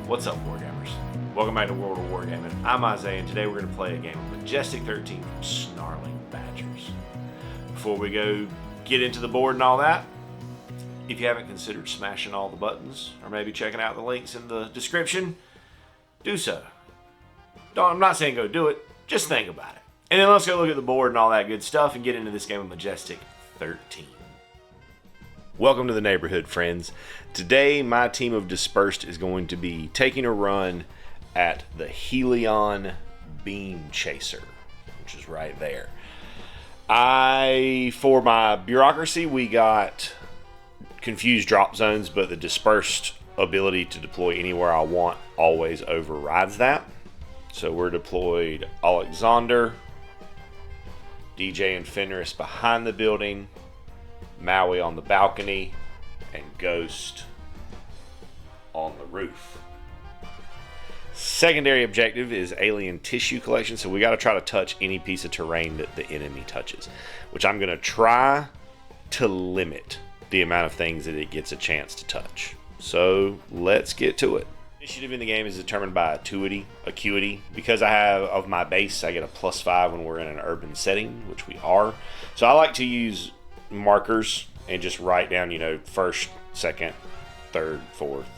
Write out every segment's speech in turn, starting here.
What's up, Wargamers? Welcome back to World of Wargaming. I'm Isaiah, and today we're going to play a game of Majestic 13 from Snarling Badgers. Before we go get into the board and all that, if you haven't considered smashing all the buttons, or maybe checking out the links in the description, do so. I'm not saying go do it, just think about it. And then let's go look at the board and all that good stuff and get into this game of Majestic 13. Welcome to the neighborhood, friends. Today, my team of Dispersed is going to be taking a run at the Helion Beam Chaser, which is right there. For my bureaucracy, we got confused drop zones, but the Dispersed ability to deploy anywhere I want always overrides that. So we're deployed Alexander, DJ and Fenris behind the building, Maui on the balcony, and Ghost on the roof. Secondary objective is alien tissue collection, so we got to try to touch any piece of terrain that the enemy touches, which I'm going to try to limit the amount of things that it gets a chance to touch. So let's get to it. Initiative in the game is determined by acuity. Because I have of my base, I get a +5 when we're in an urban setting, which we are. So I like to use markers and just write down, first, second, third, fourth,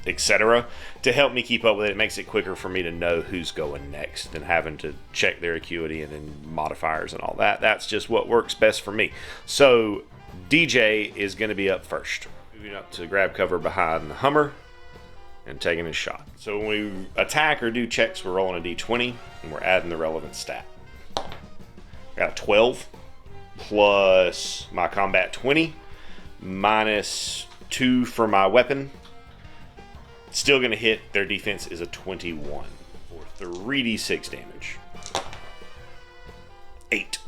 etc. to help me keep up with it. It makes it quicker for me to know who's going next than having to check their acuity and then modifiers and all that. That's just what works best for me. So DJ is going to be up first, moving up to grab cover behind the Hummer and taking his shot. So when we attack or do checks, we're rolling a d20 and we're adding the relevant stat. I got a 12 plus my combat 20 minus 2 for my weapon. Still gonna hit. Their defense is a 21 for 3d6 damage. 8.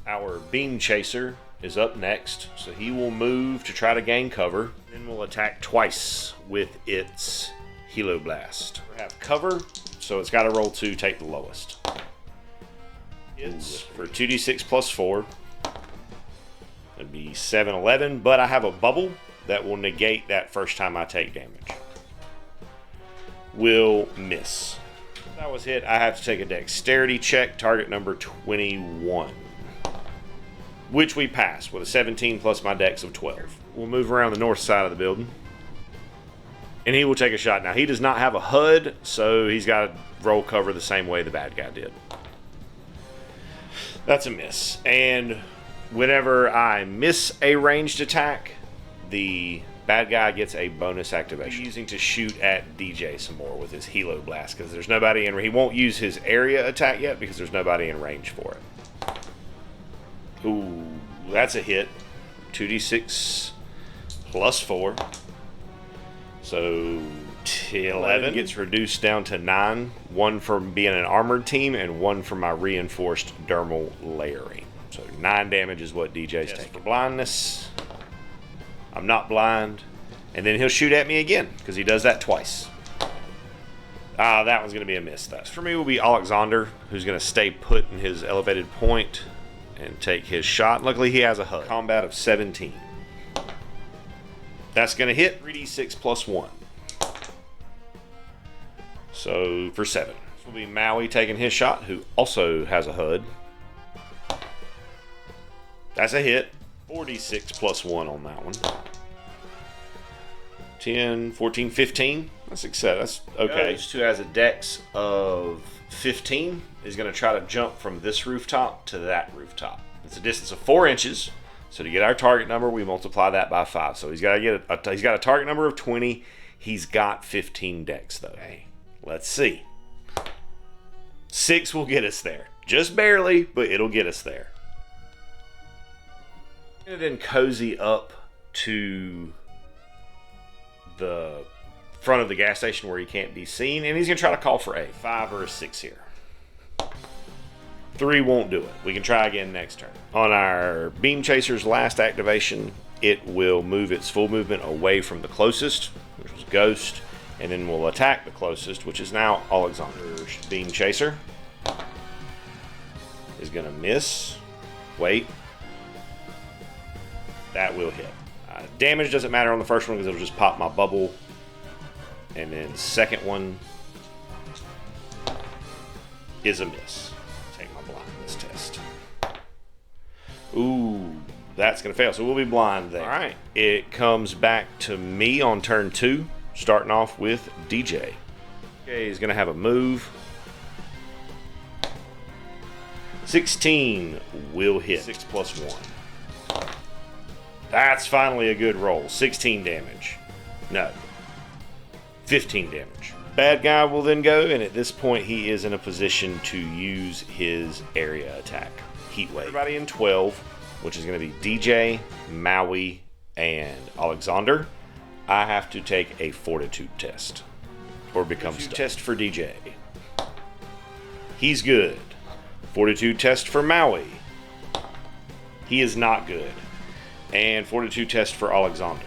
Our Beam Chaser is up next, so he will move to try to gain cover. Then we'll attack twice with its Helo Blast. We have cover, so it's got to roll 2, take the lowest. It's for 2d6 plus 4. It'd be 7, 11, but I have a bubble that will negate that first time I take damage. Will miss. If that was hit, I have to take a dexterity check, target number 21, which we pass with a 17 plus my dex of 12. We'll move around the north side of the building, and he will take a shot. Now, he does not have a HUD, so he's got to roll cover the same way the bad guy did. That's a miss. And whenever I miss a ranged attack, the bad guy gets a bonus activation. He's using to shoot at DJ some more with his Helo Blast, because there's nobody in. He won't use his area attack yet because there's nobody in range for it. Ooh, that's a hit. 2d6 plus 4. So 11 gets reduced down to 9. 1 from being an armored team and 1 from my reinforced dermal layering. So 9 damage is what DJ's taking. For blindness, I'm not blind. And then he'll shoot at me again, because he does that twice. That one's going to be a miss. That for me will be Alexander, who's going to stay put in his elevated point and take his shot. Luckily, he has a HUD. Combat of 17. That's going to hit 3d6 plus 1. So for 7. This will be Maui taking his shot, who also has a HUD. That's a hit. 4d6 plus 1 on that one. 10, 14, 15. That's success. That's okay. Ghost, who has a dex of 15, is going to try to jump from this rooftop to that rooftop. It's a distance of 4 inches. So to get our target number, we multiply that by 5. So he's got to get he's got a target number of 20. He's got 15 dex though. Okay. Let's see. 6 will get us there. Just barely, but it'll get us there. And then cozy up to the front of the gas station where he can't be seen, and he's going to try to call for a 5 or a 6 here. 3 won't do it. We can try again next turn. On our Beam Chaser's last activation, it will move its full movement away from the closest, which was Ghost, and then we'll attack the closest, which is now Alexander's Beam Chaser. Is going to miss. Wait. That will hit. Damage doesn't matter on the first one because it'll just pop my bubble And then second one is a miss. Take my blindness test. Ooh, that's going to fail. So we'll be blind there. All right. It comes back to me on turn 2, starting off with DJ. Okay, he's going to have a move. 16 will hit. 6 plus 1. That's finally a good roll. 16 damage. No. 15 damage. Bad guy will then go, and at this point he is in a position to use his area attack. Heat Wave. Everybody in 12, which is going to be DJ, Maui, and Alexander. I have to take a Fortitude test. Or become stuck. Test for DJ. He's good. Fortitude test for Maui. He is not good. And Fortitude test for Alexander.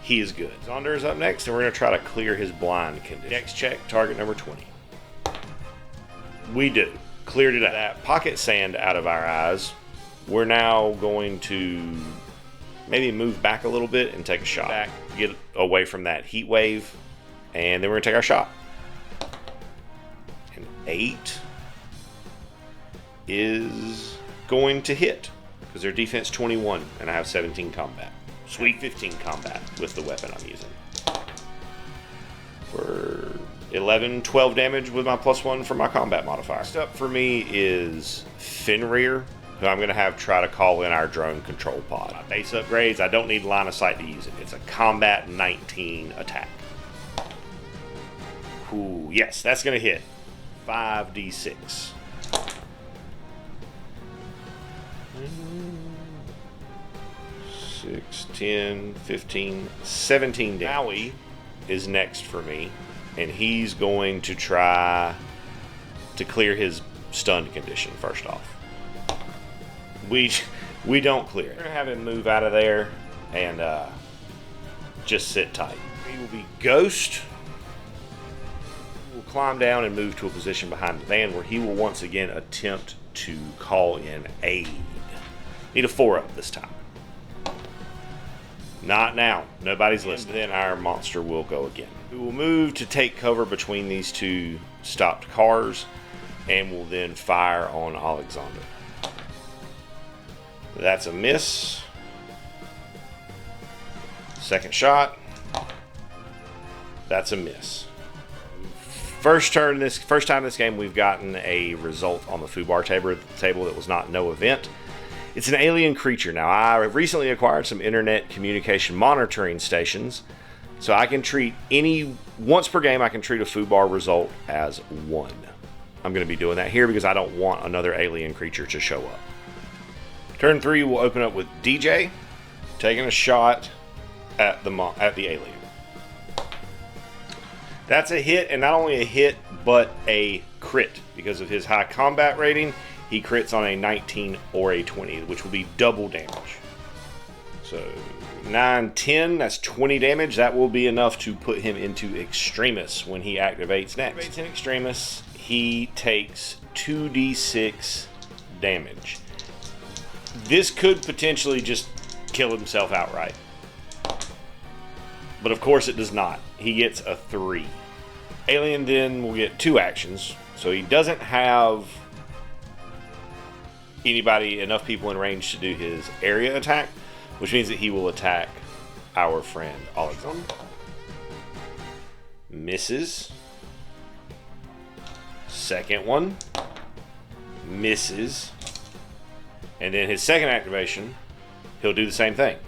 He is good. Alexander is up next, and we're going to try to clear his blind condition. Dex check, target number 20. We do. Cleared it out. That pocket sand out of our eyes. We're now going to maybe move back a little bit and take a shot. Back, get away from that heat wave, and then we're going to take our shot. An 8 is going to hit because their defense 21 and I have 17 combat. Sweet 15 combat with the weapon I'm using. For 11, 12 damage with my +1 for my combat modifier. Next up for me is Fenrir, who I'm going to have try to call in our drone control pod. My base upgrades, I don't need line of sight to use it. It's a combat 19 attack. Ooh, yes, that's going to hit. 5d6. 6, 10, 15, 17 damage. Maui is next for me, and he's going to try to clear his stunned condition first off. We don't clear it. We're going to have him move out of there and just sit tight. He will be Ghost. He will climb down and move to a position behind the van where he will once again attempt to call in aid. Need a 4-up this time. Not now. Nobody's listening. Then our monster will go again. We will move to take cover between these two stopped cars and will then fire on Alexander. That's a miss. Second shot. That's a miss. First time this game we've gotten a result on the foobar table that was not no event. It's an alien creature. Now, I recently acquired some internet communication monitoring stations, so I can treat once per game, I can treat a foobar result as 1. I'm going to be doing that here because I don't want another alien creature to show up. Turn 3 will open up with DJ, taking a shot at the alien. That's a hit, and not only a hit, but a crit. Because of his high combat rating, he crits on a 19 or a 20, which will be double damage. So 9, 10, that's 20 damage. That will be enough to put him into Extremis when he activates next. Activates in Extremis, he takes 2d6 damage. This could potentially just kill himself outright. But of course it does not. He gets a 3. Alien then will get 2 actions. So he doesn't have enough people in range to do his area attack, which means that he will attack our friend Alexander. Misses. Second one. Misses. And then his second activation, he'll do the same thing.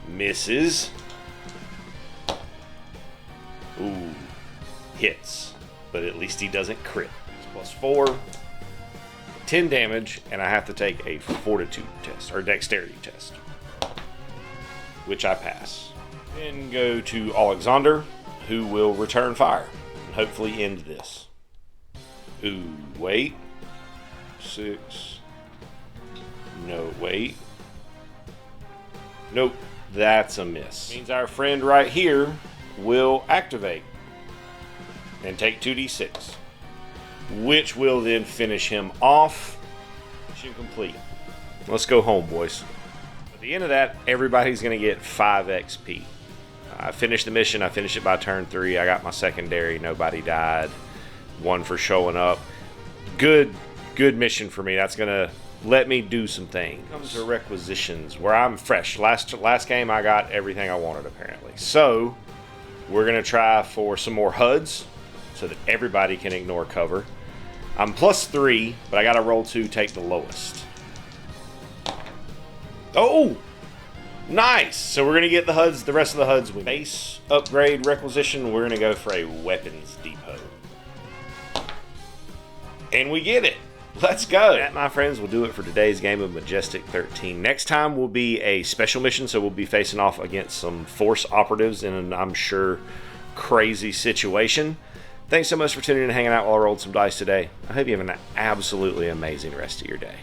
Misses. Ooh. Hits. But at least he doesn't crit. Plus 4. 10 damage, and I have to take a Fortitude test, or Dexterity test. Which I pass. Then go to Alexander, who will return fire. And hopefully end this. Ooh, wait. 6. No, wait. Nope, that's a miss. Means our friend right here will activate and take 2d6, which will then finish him off. Mission complete. Let's go home, boys. At the end of that, everybody's going to get 5 XP. I finished the mission. I finished it by turn 3. I got my secondary. Nobody died. 1 for showing up. Good mission for me. That's gonna let me do some things. Comes to requisitions where I'm fresh. Last game I got everything I wanted apparently. So we're gonna try for some more HUDs so that everybody can ignore cover. I'm +3, but I gotta roll 2, take the lowest. Oh, nice. So we're gonna get the HUDs. The rest of the HUDs with base upgrade requisition. We're gonna go for a weapons depot, and we get it. Let's go. That, my friends, will do it for today's game of Majestic 13. Next time will be a special mission, so we'll be facing off against some Force operatives in an, I'm sure, crazy situation. Thanks so much for tuning in and hanging out while I rolled some dice today. I hope you have an absolutely amazing rest of your day.